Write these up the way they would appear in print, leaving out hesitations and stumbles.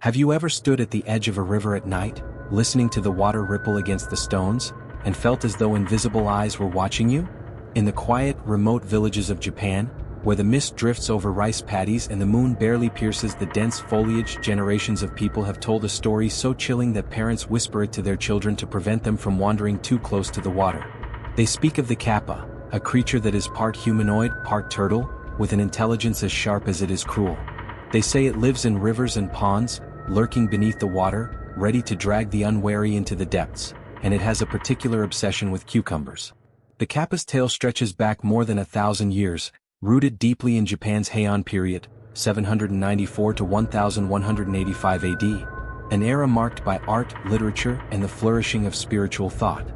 Have you ever stood at the edge of a river at night, listening to the water ripple against the stones, and felt as though invisible eyes were watching you? In the quiet, remote villages of Japan, where the mist drifts over rice paddies and the moon barely pierces the dense foliage, generations of people have told a story so chilling that parents whisper it to their children to prevent them from wandering too close to the water. They speak of the Kappa, a creature that is part humanoid, part turtle, with an intelligence as sharp as it is cruel. They say it lives in rivers and ponds, lurking beneath the water, ready to drag the unwary into the depths, and it has a particular obsession with cucumbers. The Kappa's tale stretches back more than 1,000 years, rooted deeply in Japan's Heian period, 794 to 1185 AD, an era marked by art, literature, and the flourishing of spiritual thought.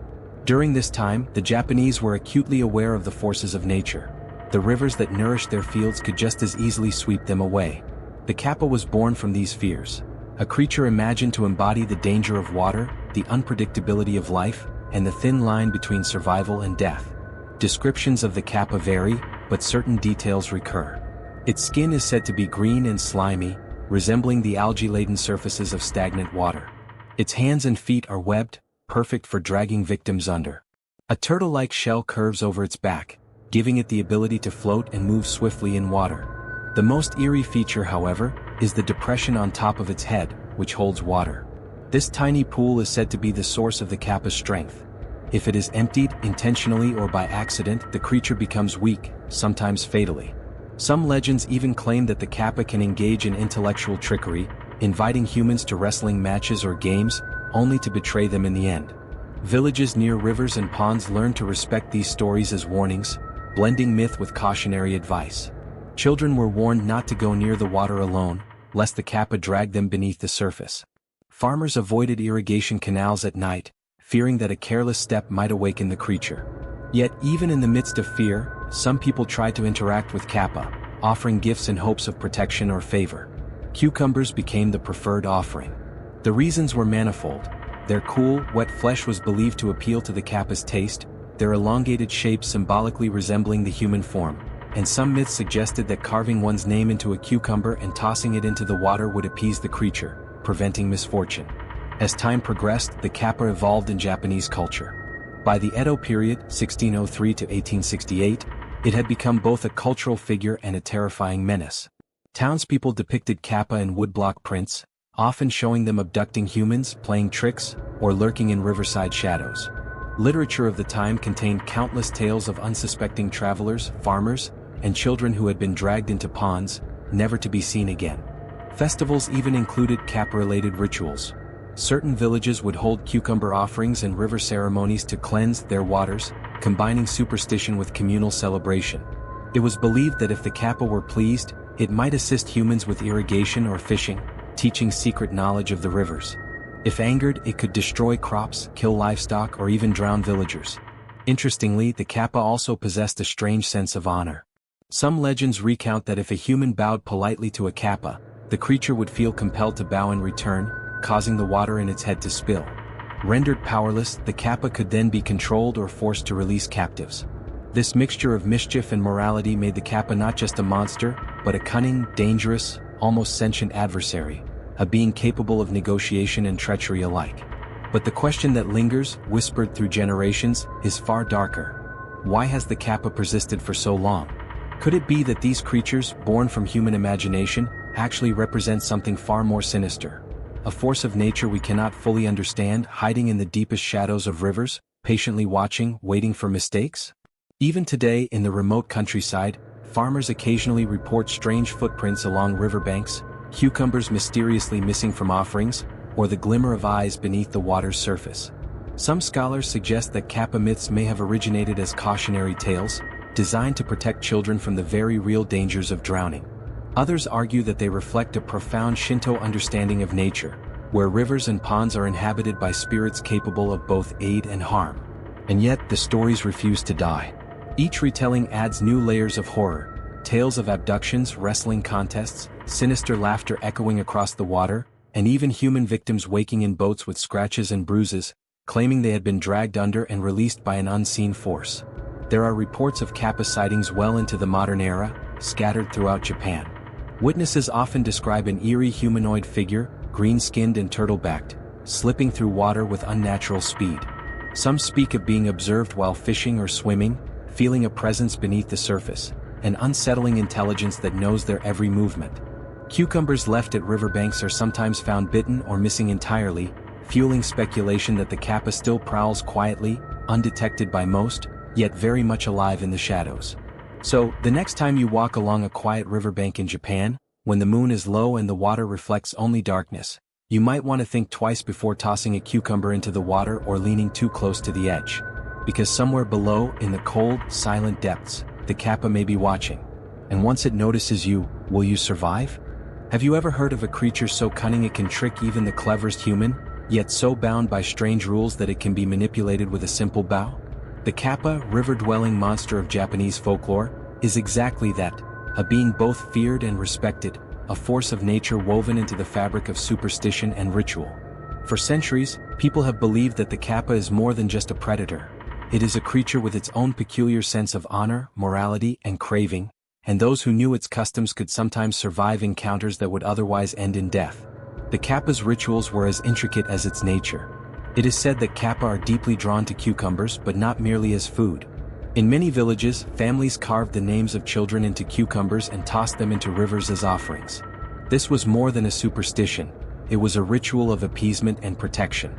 During this time, the Japanese were acutely aware of the forces of nature. The rivers that nourished their fields could just as easily sweep them away. The Kappa was born from these fears. A creature imagined to embody the danger of water, the unpredictability of life, and the thin line between survival and death. Descriptions of the Kappa vary, but certain details recur. Its skin is said to be green and slimy, resembling the algae-laden surfaces of stagnant water. Its hands and feet are webbed, perfect for dragging victims under. A turtle-like shell curves over its back, giving it the ability to float and move swiftly in water. The most eerie feature, however, is the depression on top of its head, which holds water. This tiny pool is said to be the source of the Kappa's strength. If it is emptied, intentionally or by accident, the creature becomes weak, sometimes fatally. Some legends even claim that the Kappa can engage in intellectual trickery, inviting humans to wrestling matches or games, only to betray them in the end. Villages near rivers and ponds learn to respect these stories as warnings, blending myth with cautionary advice. Children were warned not to go near the water alone, lest the Kappa drag them beneath the surface. Farmers avoided irrigation canals at night, fearing that a careless step might awaken the creature. Yet even in the midst of fear, some people tried to interact with Kappa, offering gifts in hopes of protection or favor. Cucumbers became the preferred offering. The reasons were manifold. Their cool, wet flesh was believed to appeal to the Kappa's taste, their elongated shape symbolically resembling the human form, and some myths suggested that carving one's name into a cucumber and tossing it into the water would appease the creature, preventing misfortune. As time progressed, the Kappa evolved in Japanese culture. By the Edo period, 1603 to 1868, it had become both a cultural figure and a terrifying menace. Townspeople depicted Kappa in woodblock prints, often showing them abducting humans, playing tricks, or lurking in riverside shadows. Literature of the time contained countless tales of unsuspecting travelers, farmers, and children who had been dragged into ponds, never to be seen again. Festivals even included Kappa-related rituals. Certain villages would hold cucumber offerings and river ceremonies to cleanse their waters, combining superstition with communal celebration. It was believed that if the Kappa were pleased, it might assist humans with irrigation or fishing, teaching secret knowledge of the rivers. If angered, it could destroy crops, kill livestock, or even drown villagers. Interestingly, the Kappa also possessed a strange sense of honor. Some legends recount that if a human bowed politely to a Kappa, the creature would feel compelled to bow in return, causing the water in its head to spill. Rendered powerless, the Kappa could then be controlled or forced to release captives. This mixture of mischief and morality made the Kappa not just a monster, but a cunning, dangerous, almost sentient adversary, a being capable of negotiation and treachery alike. But the question that lingers, whispered through generations, is far darker. Why has the Kappa persisted for so long? Could it be that these creatures, born from human imagination, actually represent something far more sinister? A force of nature we cannot fully understand, hiding in the deepest shadows of rivers, patiently watching, waiting for mistakes? Even today, in the remote countryside, farmers occasionally report strange footprints along riverbanks, cucumbers mysteriously missing from offerings, or the glimmer of eyes beneath the water's surface. Some scholars suggest that Kappa myths may have originated as cautionary tales, designed to protect children from the very real dangers of drowning. Others argue that they reflect a profound Shinto understanding of nature, where rivers and ponds are inhabited by spirits capable of both aid and harm. And yet, the stories refuse to die. Each retelling adds new layers of horror, tales of abductions, wrestling contests, sinister laughter echoing across the water, and even human victims waking in boats with scratches and bruises, claiming they had been dragged under and released by an unseen force. There are reports of Kappa sightings well into the modern era, scattered throughout Japan. Witnesses often describe an eerie humanoid figure, green-skinned and turtle-backed, slipping through water with unnatural speed. Some speak of being observed while fishing or swimming, feeling a presence beneath the surface, an unsettling intelligence that knows their every movement. Cucumbers left at riverbanks are sometimes found bitten or missing entirely, fueling speculation that the Kappa still prowls quietly, undetected by most, yet very much alive in the shadows. So, the next time you walk along a quiet riverbank in Japan, when the moon is low and the water reflects only darkness, you might want to think twice before tossing a cucumber into the water or leaning too close to the edge. Because somewhere below, in the cold, silent depths, the Kappa may be watching. And once it notices you, will you survive? Have you ever heard of a creature so cunning it can trick even the cleverest human, yet so bound by strange rules that it can be manipulated with a simple bow? The Kappa, river-dwelling monster of Japanese folklore, is exactly that, a being both feared and respected, a force of nature woven into the fabric of superstition and ritual. For centuries, people have believed that the Kappa is more than just a predator. It is a creature with its own peculiar sense of honor, morality, and craving, and those who knew its customs could sometimes survive encounters that would otherwise end in death. The Kappa's rituals were as intricate as its nature. It is said that Kappa are deeply drawn to cucumbers but not merely as food. In many villages, families carved the names of children into cucumbers and tossed them into rivers as offerings. This was more than a superstition, it was a ritual of appeasement and protection.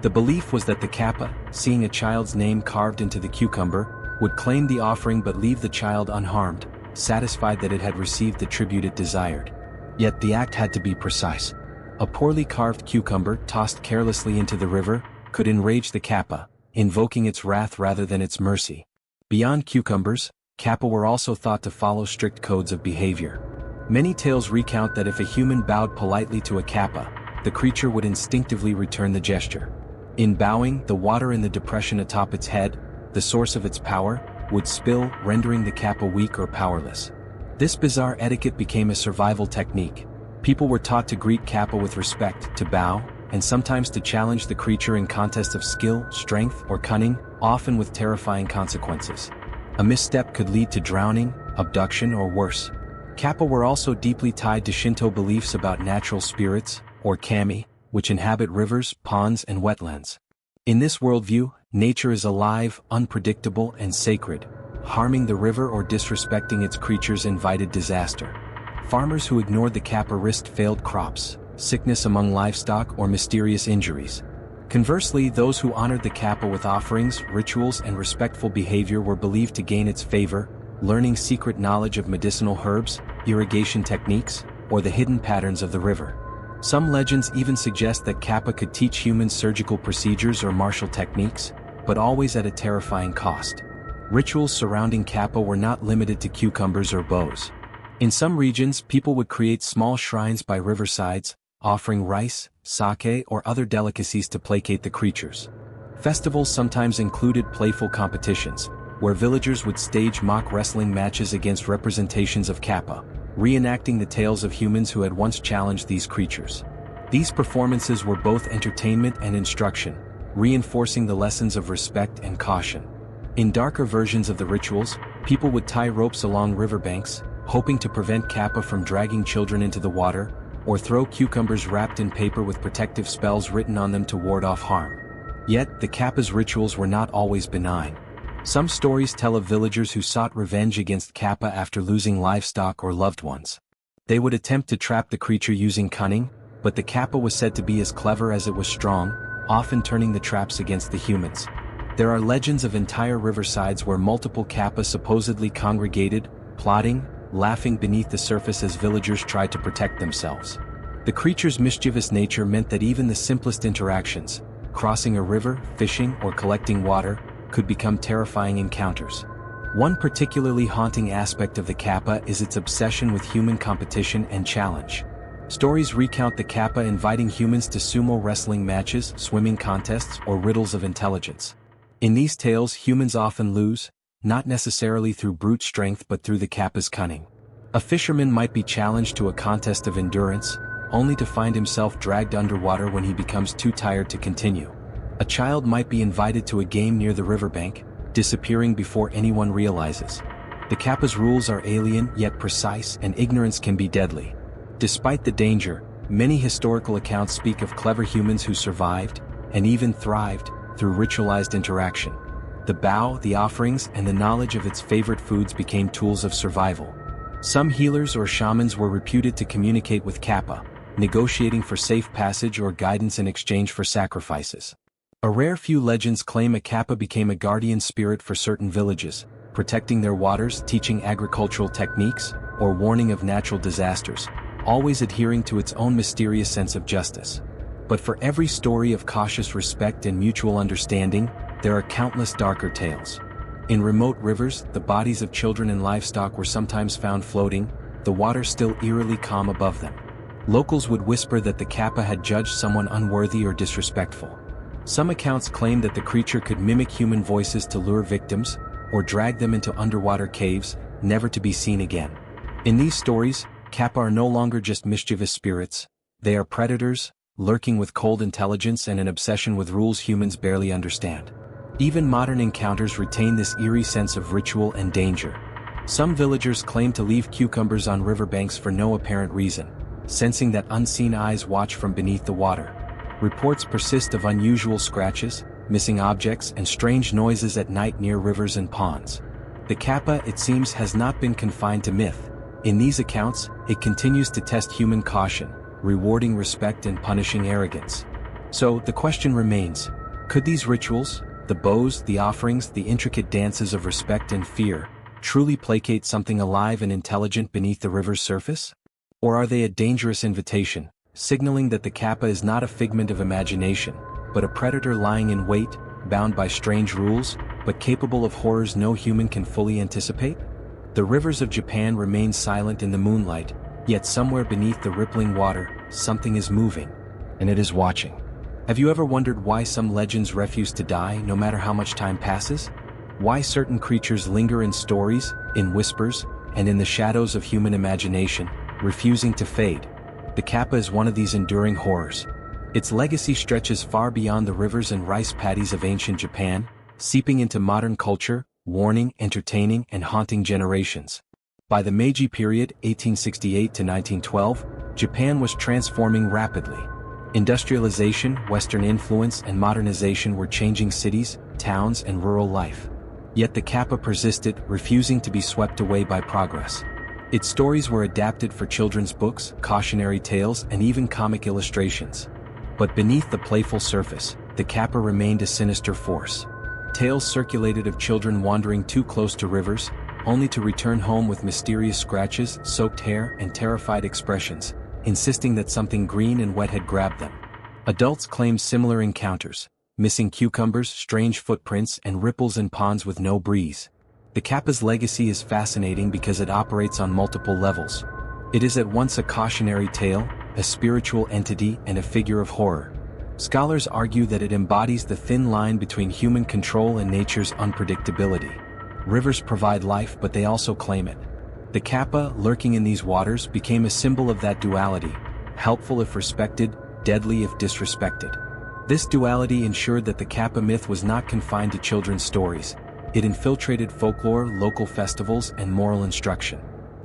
The belief was that the Kappa, seeing a child's name carved into the cucumber, would claim the offering but leave the child unharmed, satisfied that it had received the tribute it desired. Yet the act had to be precise. A poorly carved cucumber tossed carelessly into the river could enrage the Kappa, invoking its wrath rather than its mercy. Beyond cucumbers, Kappa were also thought to follow strict codes of behavior. Many tales recount that if a human bowed politely to a Kappa, the creature would instinctively return the gesture. In bowing, the water in the depression atop its head, the source of its power, would spill, rendering the Kappa weak or powerless. This bizarre etiquette became a survival technique. People were taught to greet Kappa with respect, to bow, and sometimes to challenge the creature in contests of skill, strength, or cunning, often with terrifying consequences. A misstep could lead to drowning, abduction, or worse. Kappa were also deeply tied to Shinto beliefs about natural spirits, or kami, which inhabit rivers, ponds, and wetlands. In this worldview, nature is alive, unpredictable, and sacred. Harming the river or disrespecting its creatures invited disaster. Farmers who ignored the Kappa risked failed crops, sickness among livestock, or mysterious injuries. Conversely, those who honored the Kappa with offerings, rituals, and respectful behavior were believed to gain its favor, learning secret knowledge of medicinal herbs, irrigation techniques, or the hidden patterns of the river. Some legends even suggest that Kappa could teach humans surgical procedures or martial techniques, but always at a terrifying cost. Rituals surrounding Kappa were not limited to cucumbers or bows. In some regions, people would create small shrines by riversides, offering rice, sake, or other delicacies to placate the creatures. Festivals sometimes included playful competitions, where villagers would stage mock wrestling matches against representations of Kappa, reenacting the tales of humans who had once challenged these creatures. These performances were both entertainment and instruction, reinforcing the lessons of respect and caution. In darker versions of the rituals, people would tie ropes along riverbanks, hoping to prevent Kappa from dragging children into the water, or throw cucumbers wrapped in paper with protective spells written on them to ward off harm. Yet, the Kappa's rituals were not always benign. Some stories tell of villagers who sought revenge against Kappa after losing livestock or loved ones. They would attempt to trap the creature using cunning, but the Kappa was said to be as clever as it was strong, often turning the traps against the humans. There are legends of entire riversides where multiple Kappa supposedly congregated, plotting, laughing beneath the surface as villagers tried to protect themselves. The creature's mischievous nature meant that even the simplest interactions, crossing a river, fishing, or collecting water, could become terrifying encounters. One particularly haunting aspect of the Kappa is its obsession with human competition and challenge. Stories recount the Kappa inviting humans to sumo wrestling matches, swimming contests, or riddles of intelligence. In these tales, humans often lose, not necessarily through brute strength but through the Kappa's cunning. A fisherman might be challenged to a contest of endurance, only to find himself dragged underwater when he becomes too tired to continue. A child might be invited to a game near the riverbank, disappearing before anyone realizes. The Kappa's rules are alien yet precise, and ignorance can be deadly. Despite the danger, Many historical accounts speak of clever humans who survived, and even thrived, through ritualized interaction. The bow, the offerings, and the knowledge of its favorite foods became tools of survival. Some healers or shamans were reputed to communicate with Kappa, negotiating for safe passage or guidance in exchange for sacrifices. A rare few legends claim a Kappa became a guardian spirit for certain villages, protecting their waters, teaching agricultural techniques, or warning of natural disasters, always adhering to its own mysterious sense of justice. But for every story of cautious respect and mutual understanding, there are countless darker tales. In remote rivers, the bodies of children and livestock were sometimes found floating, the water still eerily calm above them. Locals would whisper that the Kappa had judged someone unworthy or disrespectful. Some accounts claim that the creature could mimic human voices to lure victims, or drag them into underwater caves, never to be seen again. In these stories, Kappa are no longer just mischievous spirits, they are predators, lurking with cold intelligence and an obsession with rules humans barely understand. Even modern encounters retain this eerie sense of ritual and danger. Some villagers claim to leave cucumbers on riverbanks for no apparent reason, sensing that unseen eyes watch from beneath the water. Reports persist of unusual scratches, missing objects, and strange noises at night near rivers and ponds. The Kappa, it seems, has not been confined to myth. In these accounts, it continues to test human caution, rewarding respect and punishing arrogance. So, the question remains, could these rituals, the bows, the offerings, the intricate dances of respect and fear, truly placate something alive and intelligent beneath the river's surface? Or are they a dangerous invitation, signaling that the Kappa is not a figment of imagination, but a predator lying in wait, bound by strange rules, but capable of horrors no human can fully anticipate? The rivers of Japan remain silent in the moonlight, yet somewhere beneath the rippling water, something is moving, and it is watching. Have you ever wondered why some legends refuse to die no matter how much time passes? Why certain creatures linger in stories, in whispers, and in the shadows of human imagination, refusing to fade? The Kappa is one of these enduring horrors. Its legacy stretches far beyond the rivers and rice paddies of ancient Japan, seeping into modern culture, warning, entertaining, and haunting generations. By the Meiji period, 1868 to 1912, Japan was transforming rapidly. Industrialization, Western influence, and modernization were changing cities, towns, and rural life. Yet the Kappa persisted, refusing to be swept away by progress. Its stories were adapted for children's books, cautionary tales, and even comic illustrations. But beneath the playful surface, the Kappa remained a sinister force. Tales circulated of children wandering too close to rivers, only to return home with mysterious scratches, soaked hair, and terrified expressions, insisting that something green and wet had grabbed them. Adults claimed similar encounters, missing cucumbers, strange footprints, and ripples in ponds with no breeze. The Kappa's legacy is fascinating because it operates on multiple levels. It is at once a cautionary tale, a spiritual entity, and a figure of horror. Scholars argue that it embodies the thin line between human control and nature's unpredictability. Rivers provide life, but they also claim it. The Kappa, lurking in these waters, became a symbol of that duality, helpful if respected, deadly if disrespected. This duality ensured that the Kappa myth was not confined to children's stories. It infiltrated folklore, local festivals, and moral instruction.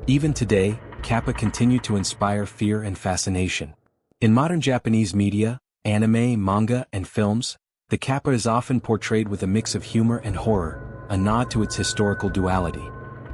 Even today, Kappa continue to inspire fear and fascination. In modern Japanese media, anime, manga, and films, the Kappa is often portrayed with a mix of humor and horror, a nod to its historical duality.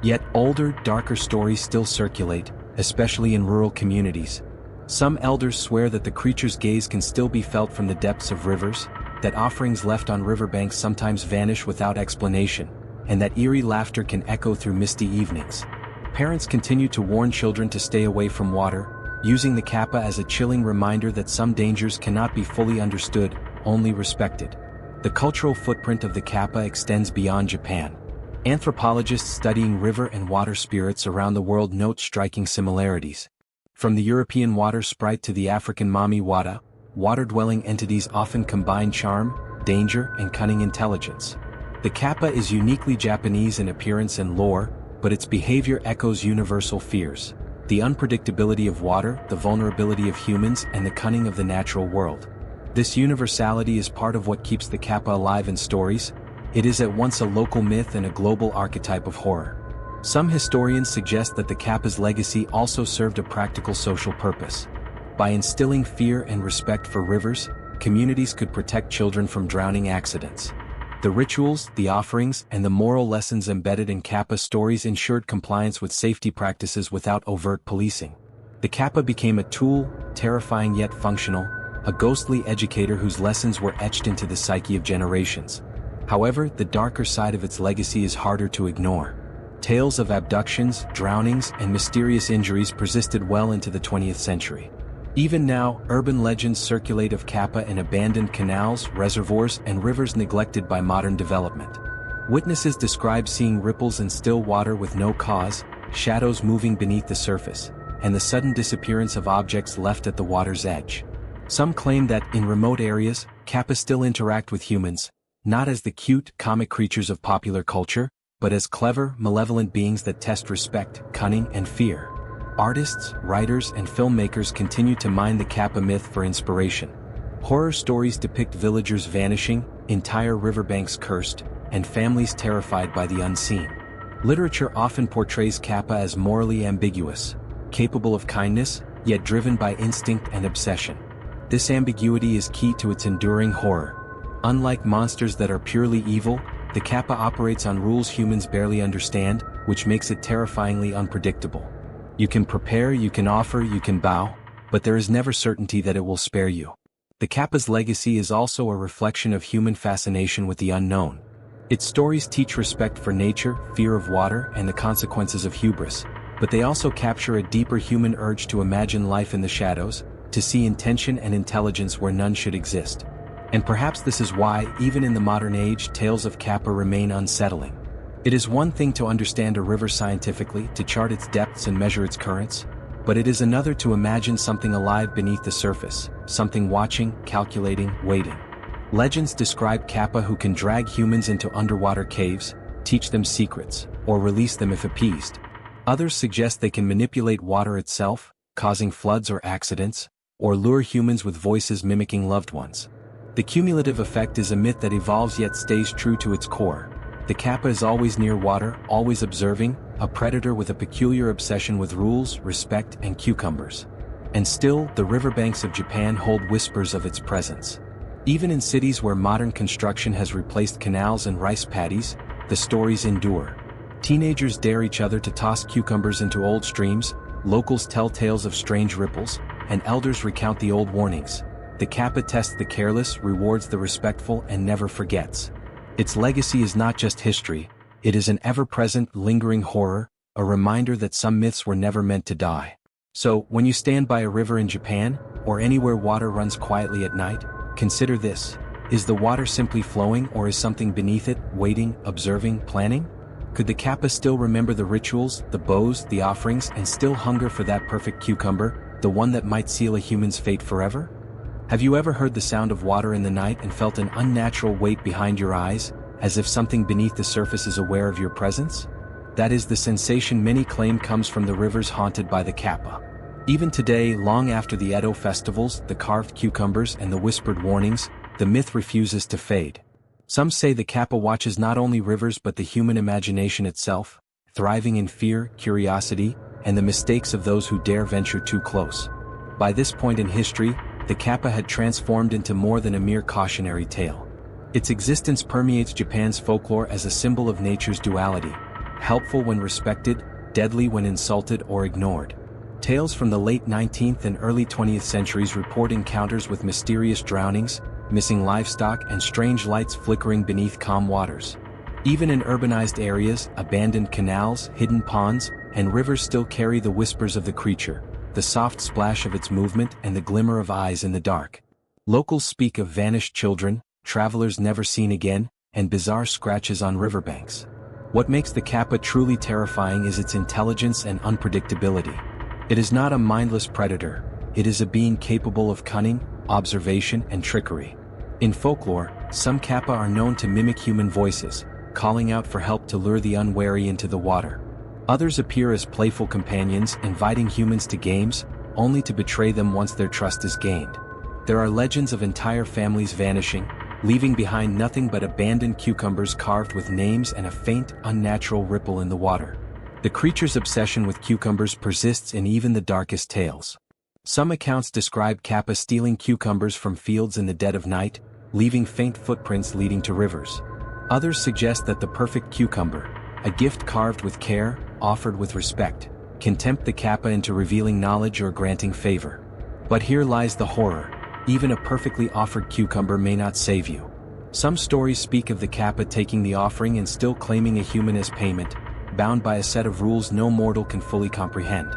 Yet older, darker stories still circulate, especially in rural communities. Some elders swear that the creature's gaze can still be felt from the depths of rivers, that offerings left on riverbanks sometimes vanish without explanation, and that eerie laughter can echo through misty evenings. Parents continue to warn children to stay away from water, using the Kappa as a chilling reminder that some dangers cannot be fully understood, only respected. The cultural footprint of the Kappa extends beyond Japan. Anthropologists studying river and water spirits around the world note striking similarities. From the European water sprite to the African mami wata, water-dwelling entities often combine charm, danger, and cunning intelligence. The Kappa is uniquely Japanese in appearance and lore, but its behavior echoes universal fears: the unpredictability of water, the vulnerability of humans, and the cunning of the natural world. This universality is part of what keeps the Kappa alive in stories. It is at once a local myth and a global archetype of horror. Some historians suggest that the Kappa's legacy also served a practical social purpose. By instilling fear and respect for rivers, communities could protect children from drowning accidents. The rituals, the offerings, and the moral lessons embedded in Kappa stories ensured compliance with safety practices without overt policing. The Kappa became a tool, terrifying yet functional, a ghostly educator whose lessons were etched into the psyche of generations. However, the darker side of its legacy is harder to ignore. Tales of abductions, drownings, and mysterious injuries persisted well into the 20th century. Even now, urban legends circulate of Kappa in abandoned canals, reservoirs, and rivers neglected by modern development. Witnesses describe seeing ripples in still water with no cause, shadows moving beneath the surface, and the sudden disappearance of objects left at the water's edge. Some claim that, in remote areas, Kappa still interact with humans, not as the cute, comic creatures of popular culture, but as clever, malevolent beings that test respect, cunning, and fear. Artists, writers, and filmmakers continue to mine the Kappa myth for inspiration. Horror stories depict villagers vanishing, entire riverbanks cursed, and families terrified by the unseen. Literature often portrays Kappa as morally ambiguous, capable of kindness, yet driven by instinct and obsession. This ambiguity is key to its enduring horror. Unlike monsters that are purely evil, the Kappa operates on rules humans barely understand, which makes it terrifyingly unpredictable. You can prepare, you can offer, you can bow, but there is never certainty that it will spare you. The Kappa's legacy is also a reflection of human fascination with the unknown. Its stories teach respect for nature, fear of water, and the consequences of hubris, but they also capture a deeper human urge to imagine life in the shadows, to see intention and intelligence where none should exist. And perhaps this is why, even in the modern age, tales of Kappa remain unsettling. It is one thing to understand a river scientifically, to chart its depths and measure its currents, but it is another to imagine something alive beneath the surface, something watching, calculating, waiting. Legends describe Kappa who can drag humans into underwater caves, teach them secrets, or release them if appeased. Others suggest they can manipulate water itself, causing floods or accidents, or lure humans with voices mimicking loved ones. The cumulative effect is a myth that evolves yet stays true to its core. The Kappa is always near water, always observing, a predator with a peculiar obsession with rules, respect, and cucumbers. And still, the riverbanks of Japan hold whispers of its presence. Even in cities where modern construction has replaced canals and rice paddies, the stories endure. Teenagers dare each other to toss cucumbers into old streams, locals tell tales of strange ripples, and elders recount the old warnings. The Kappa tests the careless, rewards the respectful, and never forgets. Its legacy is not just history, it is an ever-present, lingering horror, a reminder that some myths were never meant to die. So, when you stand by a river in Japan, or anywhere water runs quietly at night, consider this. Is the water simply flowing, or is something beneath it, waiting, observing, planning? Could the Kappa still remember the rituals, the bows, the offerings, and still hunger for that perfect cucumber, the one that might seal a human's fate forever? Have you ever heard the sound of water in the night and felt an unnatural weight behind your eyes, as if something beneath the surface is aware of your presence? That is the sensation many claim comes from the rivers haunted by the Kappa. Even today, long after the Edo festivals, the carved cucumbers, and the whispered warnings, the myth refuses to fade. Some say the Kappa watches not only rivers but the human imagination itself, thriving in fear, curiosity, and the mistakes of those who dare venture too close. By this point in history, the Kappa had transformed into more than a mere cautionary tale. Its existence permeates Japan's folklore as a symbol of nature's duality, helpful when respected, deadly when insulted or ignored. Tales from the late 19th and early 20th centuries report encounters with mysterious drownings, missing livestock, and strange lights flickering beneath calm waters. Even in urbanized areas, abandoned canals, hidden ponds, and rivers still carry the whispers of the creature, the soft splash of its movement and the glimmer of eyes in the dark. Locals speak of vanished children, travelers never seen again, and bizarre scratches on riverbanks. What makes the Kappa truly terrifying is its intelligence and unpredictability. It is not a mindless predator, it is a being capable of cunning, observation, and trickery. In folklore, some Kappa are known to mimic human voices, calling out for help to lure the unwary into the water. Others appear as playful companions, inviting humans to games, only to betray them once their trust is gained. There are legends of entire families vanishing, leaving behind nothing but abandoned cucumbers carved with names and a faint, unnatural ripple in the water. The creature's obsession with cucumbers persists in even the darkest tales. Some accounts describe Kappa stealing cucumbers from fields in the dead of night, leaving faint footprints leading to rivers. Others suggest that the perfect cucumber, a gift carved with care, offered with respect, can tempt the Kappa into revealing knowledge or granting favor. But here lies the horror: even a perfectly offered cucumber may not save you. Some stories speak of the Kappa taking the offering and still claiming a human as payment, bound by a set of rules no mortal can fully comprehend.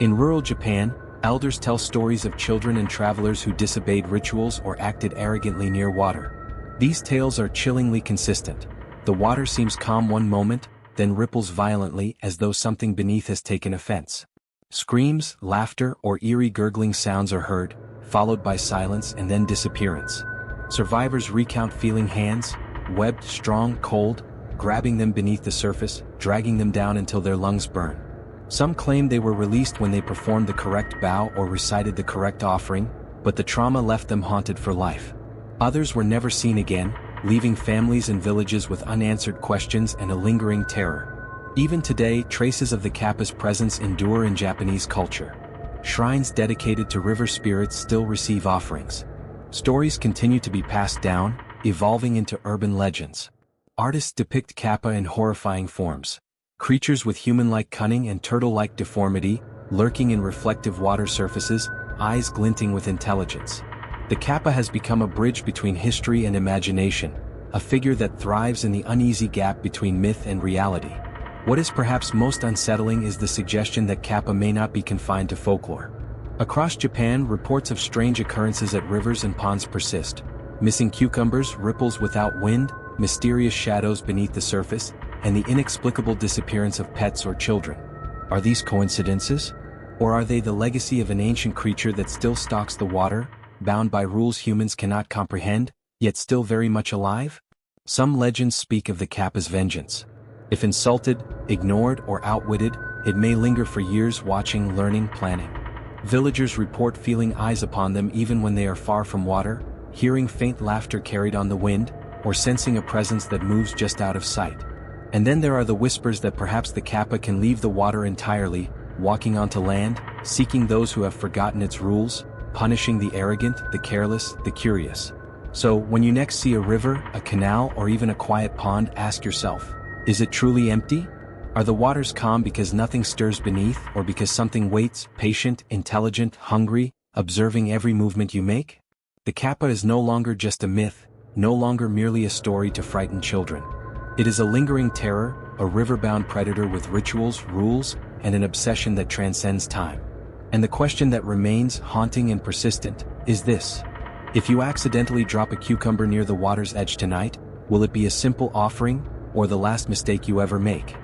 In rural Japan, elders tell stories of children and travelers who disobeyed rituals or acted arrogantly near water. These tales are chillingly consistent. The water seems calm one moment, then ripples violently as though something beneath has taken offense. Screams, laughter, or eerie gurgling sounds are heard, followed by silence and then disappearance. Survivors recount feeling hands, webbed, strong, cold, grabbing them beneath the surface, dragging them down until their lungs burn. Some claim they were released when they performed the correct bow or recited the correct offering, but the trauma left them haunted for life. Others were never seen again, leaving families and villages with unanswered questions and a lingering terror. Even today, traces of the Kappa's presence endure in Japanese culture. Shrines dedicated to river spirits still receive offerings. Stories continue to be passed down, evolving into urban legends. Artists depict Kappa in horrifying forms. Creatures with human-like cunning and turtle-like deformity, lurking in reflective water surfaces, eyes glinting with intelligence. The Kappa has become a bridge between history and imagination, a figure that thrives in the uneasy gap between myth and reality. What is perhaps most unsettling is the suggestion that Kappa may not be confined to folklore. Across Japan, reports of strange occurrences at rivers and ponds persist. Missing cucumbers, ripples without wind, mysterious shadows beneath the surface, and the inexplicable disappearance of pets or children. Are these coincidences? Or are they the legacy of an ancient creature that still stalks the water, bound by rules humans cannot comprehend, yet still very much alive? Some legends speak of the Kappa's vengeance. If insulted, ignored, or outwitted, it may linger for years, watching, learning, planning. Villagers report feeling eyes upon them even when they are far from water, hearing faint laughter carried on the wind, or sensing a presence that moves just out of sight. And then there are the whispers that perhaps the Kappa can leave the water entirely, walking onto land, seeking those who have forgotten its rules, punishing the arrogant, the careless, the curious. So, when you next see a river, a canal, or even a quiet pond, ask yourself, is it truly empty? Are the waters calm because nothing stirs beneath, or because something waits, patient, intelligent, hungry, observing every movement you make? The Kappa is no longer just a myth, no longer merely a story to frighten children. It is a lingering terror, a river-bound predator with rituals, rules, and an obsession that transcends time. And the question that remains haunting and persistent is this: if you accidentally drop a cucumber near the water's edge tonight, will it be a simple offering, or the last mistake you ever make?